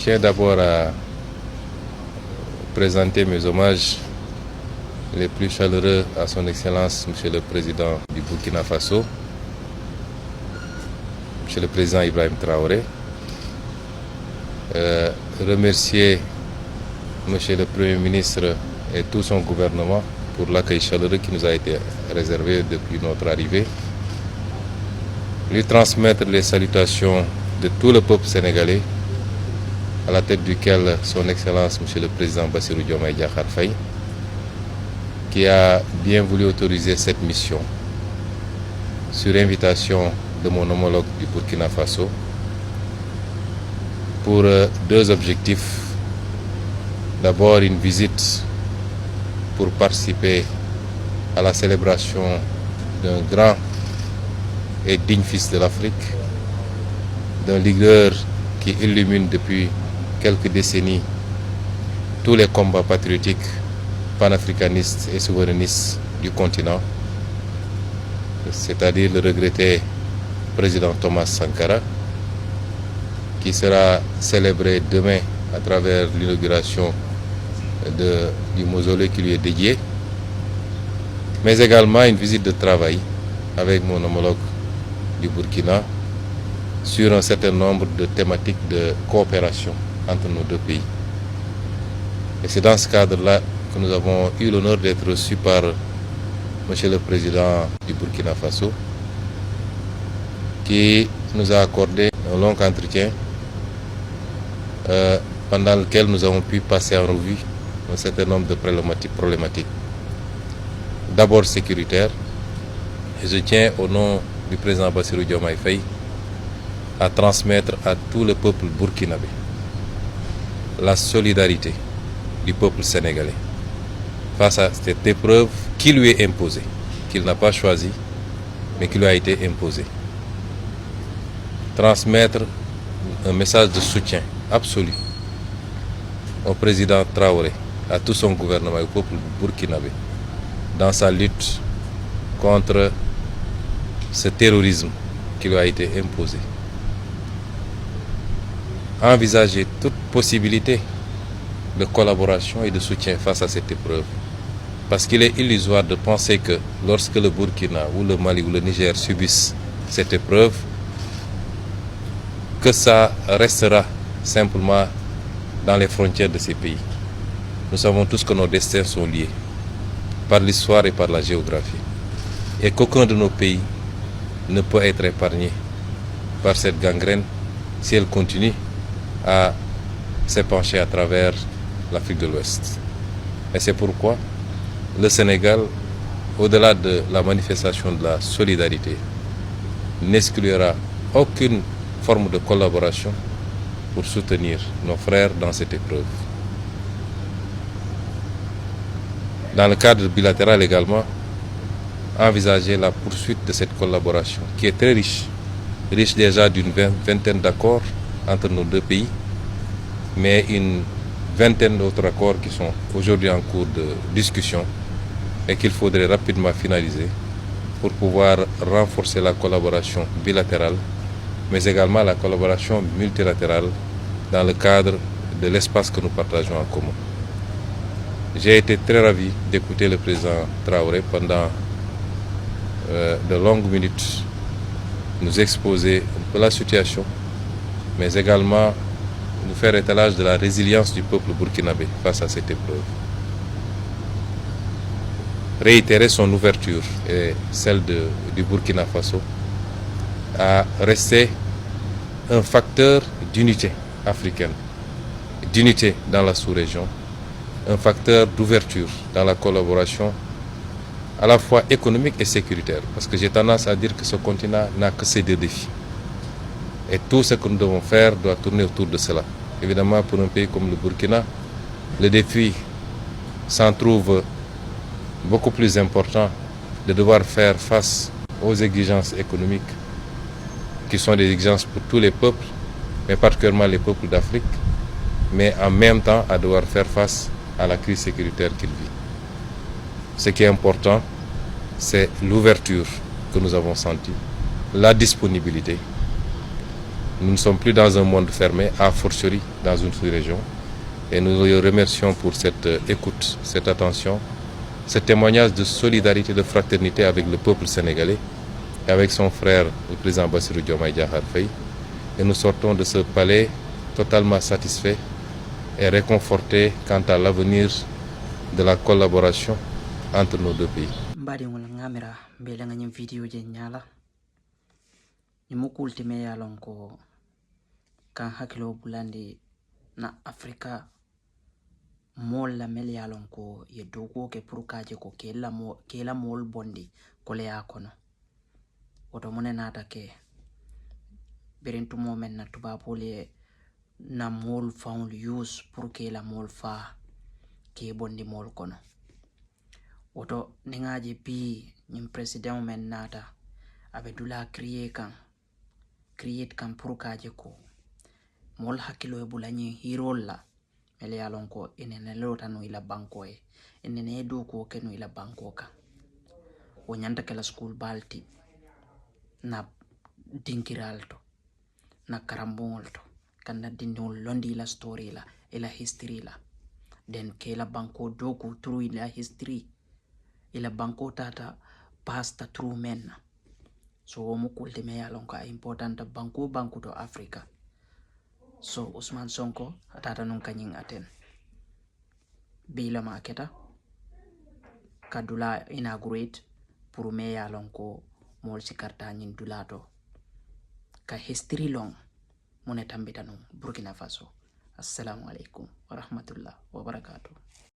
tiens d'abord à présenter mes hommages les plus chaleureux à son Excellence, Monsieur le Président du Burkina Faso, Monsieur le Président Ibrahim Traoré. Remercier Monsieur le Premier ministre et tout son gouvernement pour l'accueil chaleureux qui nous a été réservé depuis notre arrivée. Lui transmettre les salutations de tout le peuple sénégalais, à la tête duquel son Excellence Monsieur le Président Bassirou Diomaye Diakhar Faye, qui a bien voulu autoriser cette mission sur invitation de mon homologue du Burkina Faso pour deux objectifs. D'abord, une visite pour participer à la célébration d'un grand et digne fils de l'Afrique, d'un leader qui illumine depuis quelques décennies tous les combats patriotiques, panafricanistes et souverainistes du continent, c'est-à-dire le regretté président Thomas Sankara, qui sera célébré demain à travers l'inauguration du mausolée qui lui est dédié, mais également une visite de travail avec mon homologue du Burkina sur un certain nombre de thématiques de coopération entre nos deux pays. Et c'est dans ce cadre-là que nous avons eu l'honneur d'être reçus par Monsieur le Président du Burkina Faso, qui nous a accordé un long entretien pendant lequel nous avons pu passer en revue un certain nombre de problématiques. D'abord sécuritaires, et je tiens au nom du président Bassirou Diomaye Faye à transmettre à tout le peuple burkinabé la solidarité du peuple sénégalais face à cette épreuve qui lui est imposée, qu'il n'a pas choisie, mais qui lui a été imposée. Transmettre un message de soutien absolu au président Traoré, à tout son gouvernement et au peuple burkinabé dans sa lutte contre ce terrorisme qui lui a été imposé. Envisager toute possibilité de collaboration et de soutien face à cette épreuve. Parce qu'il est illusoire de penser que lorsque le Burkina ou le Mali ou le Niger subissent cette épreuve, que ça restera simplement dans les frontières de ces pays. Nous savons tous que nos destins sont liés par l'histoire et par la géographie, et qu'aucun de nos pays ne peut être épargné par cette gangrène si elle continue à s'épancher à travers l'Afrique de l'Ouest. Et c'est pourquoi le Sénégal, au-delà de la manifestation de la solidarité, n'exclura aucune forme de collaboration pour soutenir nos frères dans cette épreuve. Dans le cadre bilatéral également, envisager la poursuite de cette collaboration qui est très riche déjà d'une vingtaine d'accords entre nos deux pays, mais une vingtaine d'autres accords qui sont aujourd'hui en cours de discussion et qu'il faudrait rapidement finaliser pour pouvoir renforcer la collaboration bilatérale, mais également la collaboration multilatérale dans le cadre de l'espace que nous partageons en commun. J'ai été très ravi d'écouter le président Traoré pendant de longues minutes nous exposer un peu la situation, mais également nous faire étalage de la résilience du peuple burkinabé face à cette épreuve. Réitérer son ouverture et celle du Burkina Faso à rester un facteur d'unité africaine, d'unité dans la sous-région, un facteur d'ouverture dans la collaboration à la fois économique et sécuritaire, parce que j'ai tendance à dire que ce continent n'a que ces deux défis. Et tout ce que nous devons faire doit tourner autour de cela. Évidemment, pour un pays comme le Burkina, le défi s'en trouve beaucoup plus important de devoir faire face aux exigences économiques, qui sont des exigences pour tous les peuples, mais particulièrement les peuples d'Afrique, mais en même temps à devoir faire face à la crise sécuritaire qu'il vit. Ce qui est important, c'est l'ouverture que nous avons sentie, la disponibilité Nous ne sommes plus dans un monde fermé, a fortiori dans une sous-région. Et nous le remercions pour cette écoute, cette attention, ce témoignage de solidarité, de fraternité avec le peuple sénégalais et avec son frère, le président Bassirou Diomaye Diakhar Faye. Et nous sortons de ce palais totalement satisfaits et réconfortés quant à l'avenir de la collaboration entre nos deux pays. Mbadiŋol ŋamira mbelenga ñiŋ video je ñala ñiŋ mu kultime ye a loŋ ko kaŋ hakkiloo bulandi na Afrika moolu la melu ye a loŋ ko ye dookuwo ke pour ka je ko ke la moolu bondi koleya kono woto mu ne naata ke biriŋ tumoo meŋ na tubaaboolu ye na moolu faŋolu use pour ke la moolu faa ke bondi moolu kono woto niŋ a je bii ñiŋ presideŋo meŋ naata a be dula create kaŋ pour ka je ko moolu hakkiloo ye bula ñiŋ hiiroolu la melu ye a loŋ ko i nene loota nu i la bankoo ye i nene ye dookuwo ke nu i la bankoo kaŋ wo ñanta ke la school baalu ti na dinkiraalu to na karambuŋolu to kaŋ na dindiŋolu londi i la story la i la history la den ke i la bankoo dooku through i la history i la bankoo taata pasta through men na so wo mu kulti me ye a loŋ ko a importanta banko banku to Africa so Usman Sonko a taata nuŋ ka ñiŋ aten bii lema a keta ka dula inaugurate pour me ye a loŋ ko moolu si karta ñiŋ dulaa to ka history loŋ mu ne tambita nuŋ Burkina Faso. Assalamu alaikum wa rahmatullah wa barakatuh.